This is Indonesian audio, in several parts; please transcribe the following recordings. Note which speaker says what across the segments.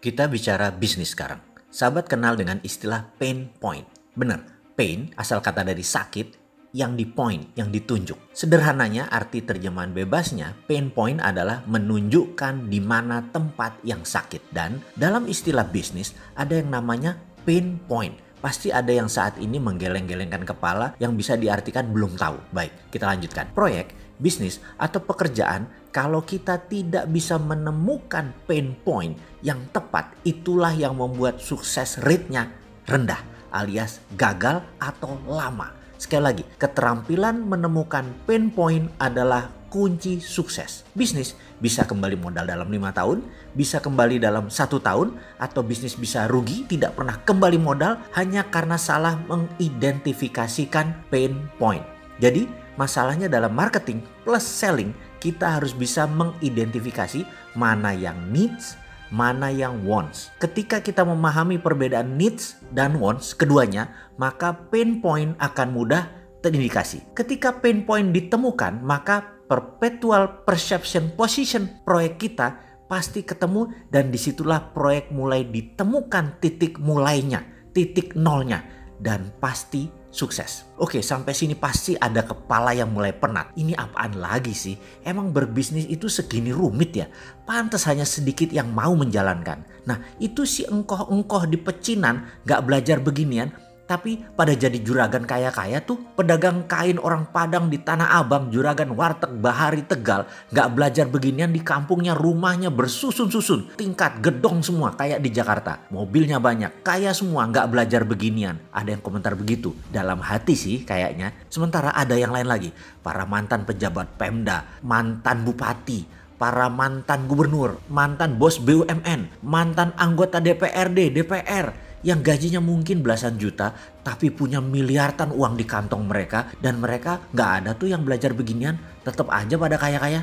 Speaker 1: Kita bicara bisnis sekarang. Sahabat kenal dengan istilah pain point. Benar, pain asal kata dari sakit yang di point, yang ditunjuk. Sederhananya arti terjemahan bebasnya, pain point adalah menunjukkan di mana tempat yang sakit. Dan dalam istilah bisnis ada yang namanya pain point. Pasti ada yang saat ini menggeleng-gelengkan kepala yang bisa diartikan belum tahu. Baik, kita lanjutkan. Proyek, bisnis, atau pekerjaan, kalau kita tidak bisa menemukan pain point yang tepat, itulah yang membuat sukses rate-nya rendah alias gagal atau lama. Sekali lagi, keterampilan menemukan pain point adalah kunci sukses. Bisnis bisa kembali modal dalam 5 tahun, bisa kembali dalam 1 tahun, atau bisnis bisa rugi, tidak pernah kembali modal hanya karena salah mengidentifikasikan pain point. Jadi, masalahnya dalam marketing plus selling, kita harus bisa mengidentifikasi mana yang needs, mana yang wants. Ketika kita memahami perbedaan needs dan wants keduanya, maka pain point akan mudah terindikasi. Ketika pain point ditemukan, maka perpetual perception position proyek kita pasti ketemu, dan disitulah proyek mulai ditemukan titik mulainya, titik nolnya, dan pasti sukses. Oke, sampai sini pasti ada kepala yang mulai penat. Ini apaan lagi sih? Emang berbisnis itu segini rumit ya? Pantas hanya sedikit yang mau menjalankan. Nah, itu si engkoh-engkoh di pecinan gak belajar beginian, tapi pada jadi juragan kaya-kaya tuh. Pedagang kain orang Padang di Tanah Abang, juragan warteg Bahari Tegal, gak belajar beginian di kampungnya, rumahnya bersusun-susun, tingkat gedong semua kayak di Jakarta, mobilnya banyak, kaya semua, gak belajar beginian. Ada yang komentar begitu, dalam hati sih kayaknya. Sementara ada yang lain lagi, para mantan pejabat Pemda, mantan bupati, para mantan gubernur, mantan bos BUMN, mantan anggota DPRD, DPR, yang gajinya mungkin belasan juta tapi punya miliaran uang di kantong mereka, dan mereka gak ada tuh yang belajar beginian, tetap aja pada kaya-kaya.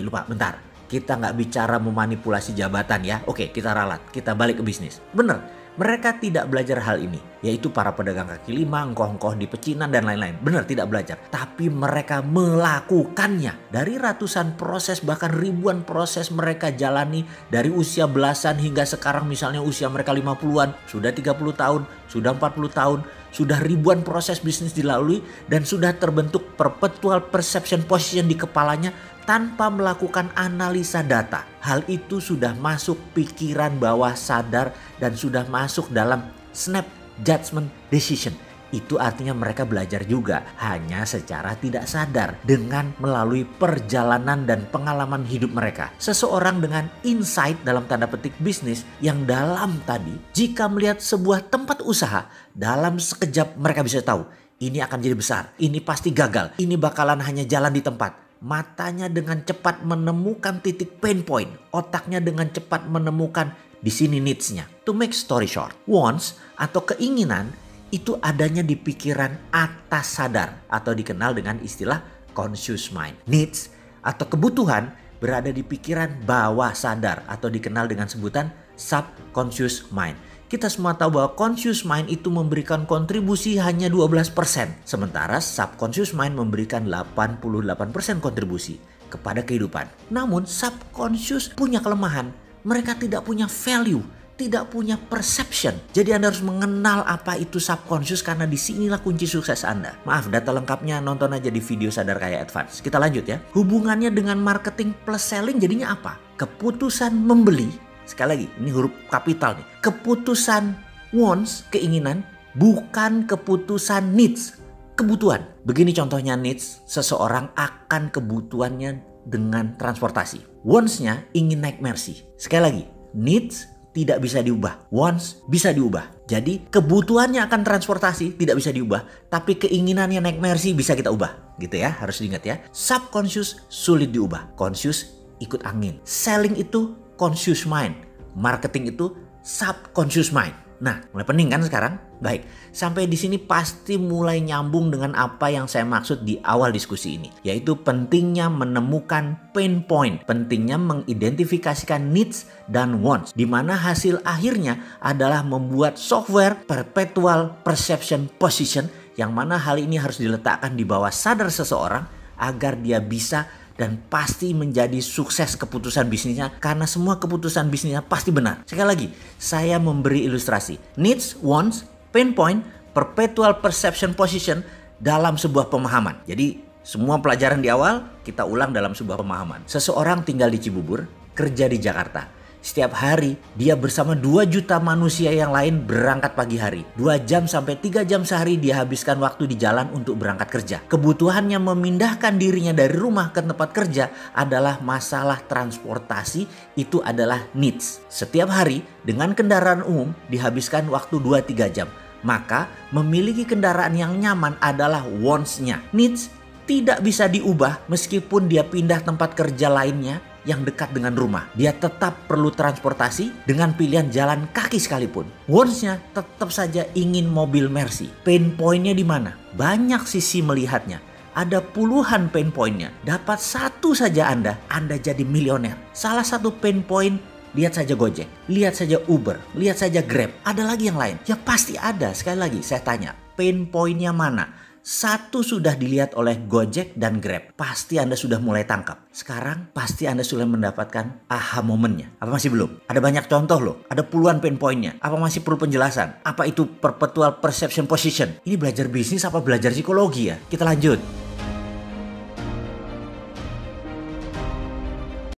Speaker 1: Lupa, bentar, kita gak bicara memanipulasi jabatan ya. Oke, kita ralat, kita balik ke bisnis. Bener, mereka tidak belajar hal ini, yaitu para pedagang kaki lima, engkoh-engkoh di pecinan dan lain-lain. Benar, tidak belajar. Tapi mereka melakukannya. Dari ratusan proses, bahkan ribuan proses mereka jalani dari usia belasan hingga sekarang, misalnya usia mereka 50-an, sudah 30 tahun, sudah 40 tahun, sudah ribuan proses bisnis dilalui, dan sudah terbentuk perpetual perception position di kepalanya tanpa melakukan analisa data. Hal itu sudah masuk pikiran bawah sadar dan sudah masuk dalam snap judgment decision. Itu artinya mereka belajar juga, hanya secara tidak sadar dengan melalui perjalanan dan pengalaman hidup mereka. Seseorang dengan insight dalam tanda petik bisnis yang dalam tadi, jika melihat sebuah tempat usaha, dalam sekejap mereka bisa tahu, ini akan jadi besar, ini pasti gagal, ini bakalan hanya jalan di tempat. Matanya dengan cepat menemukan titik pain point. Otaknya dengan cepat menemukan di sini needs-nya. To make story short, wants atau keinginan itu adanya di pikiran atas sadar atau dikenal dengan istilah conscious mind. Needs atau kebutuhan berada di pikiran bawah sadar atau dikenal dengan sebutan subconscious mind. Kita semua tahu bahwa conscious mind itu memberikan kontribusi hanya 12%. Sementara subconscious mind memberikan 88% kontribusi kepada kehidupan. Namun subconscious punya kelemahan. Mereka tidak punya value, tidak punya perception. Jadi Anda harus mengenal apa itu subconscious, karena disinilah kunci sukses Anda. Maaf, data lengkapnya nonton aja di video Sadar Kaya Advance. Kita lanjut ya. Hubungannya dengan marketing plus selling jadinya apa? Keputusan membeli. Sekali lagi, ini huruf kapital nih. Keputusan wants, keinginan, bukan keputusan needs, kebutuhan. Begini contohnya needs, seseorang akan kebutuhannya dengan transportasi. Wants-nya ingin naik Mercy. Sekali lagi, needs tidak bisa diubah, wants bisa diubah. Jadi kebutuhannya akan transportasi tidak bisa diubah, tapi keinginannya naik Mercy bisa kita ubah. Gitu ya, harus diingat ya. Subconscious sulit diubah, conscious ikut angin. Selling itu conscious mind, marketing itu subconscious mind. Nah, mulai pening kan sekarang? Baik, sampai di sini pasti mulai nyambung dengan apa yang saya maksud di awal diskusi ini, yaitu pentingnya menemukan pain point, pentingnya mengidentifikasikan needs dan wants, di mana hasil akhirnya adalah membuat software perpetual perception position, yang mana hal ini harus diletakkan di bawah sadar seseorang agar dia bisa dan pasti menjadi sukses keputusan bisnisnya karena semua keputusan bisnisnya pasti benar. Sekali lagi, saya memberi ilustrasi. Needs, wants, pain point, perpetual perception position dalam sebuah pemahaman. Jadi semua pelajaran di awal kita ulang dalam sebuah pemahaman. Seseorang tinggal di Cibubur, kerja di Jakarta. Setiap hari dia bersama 2 juta manusia yang lain berangkat pagi hari. 2 jam sampai 3 jam sehari dia habiskan waktu di jalan untuk berangkat kerja. Kebutuhannya memindahkan dirinya dari rumah ke tempat kerja adalah masalah transportasi, itu adalah needs. Setiap hari dengan kendaraan umum dihabiskan waktu 2-3 jam. Maka memiliki kendaraan yang nyaman adalah wants-nya. Needs tidak bisa diubah meskipun dia pindah tempat kerja lainnya yang dekat dengan rumah. Dia tetap perlu transportasi dengan pilihan jalan kaki sekalipun. Wants-nya tetap saja ingin mobil Mercy. Pain point-nya di mana? Banyak sisi melihatnya. Ada puluhan pain point-nya. Dapat satu saja Anda jadi milioner. Salah satu pain point, lihat saja Gojek, lihat saja Uber, lihat saja Grab. Ada lagi yang lain? Ya pasti ada. Sekali lagi saya tanya, pain point-nya mana? Satu sudah dilihat oleh Gojek dan Grab. Pasti Anda sudah mulai tangkap. Sekarang pasti Anda sudah mendapatkan aha momennya. Apa masih belum? Ada banyak contoh loh. Ada puluhan pain point-nya. Apa masih perlu penjelasan? Apa itu perpetual perception position? Ini belajar bisnis apa belajar psikologi ya? Kita lanjut.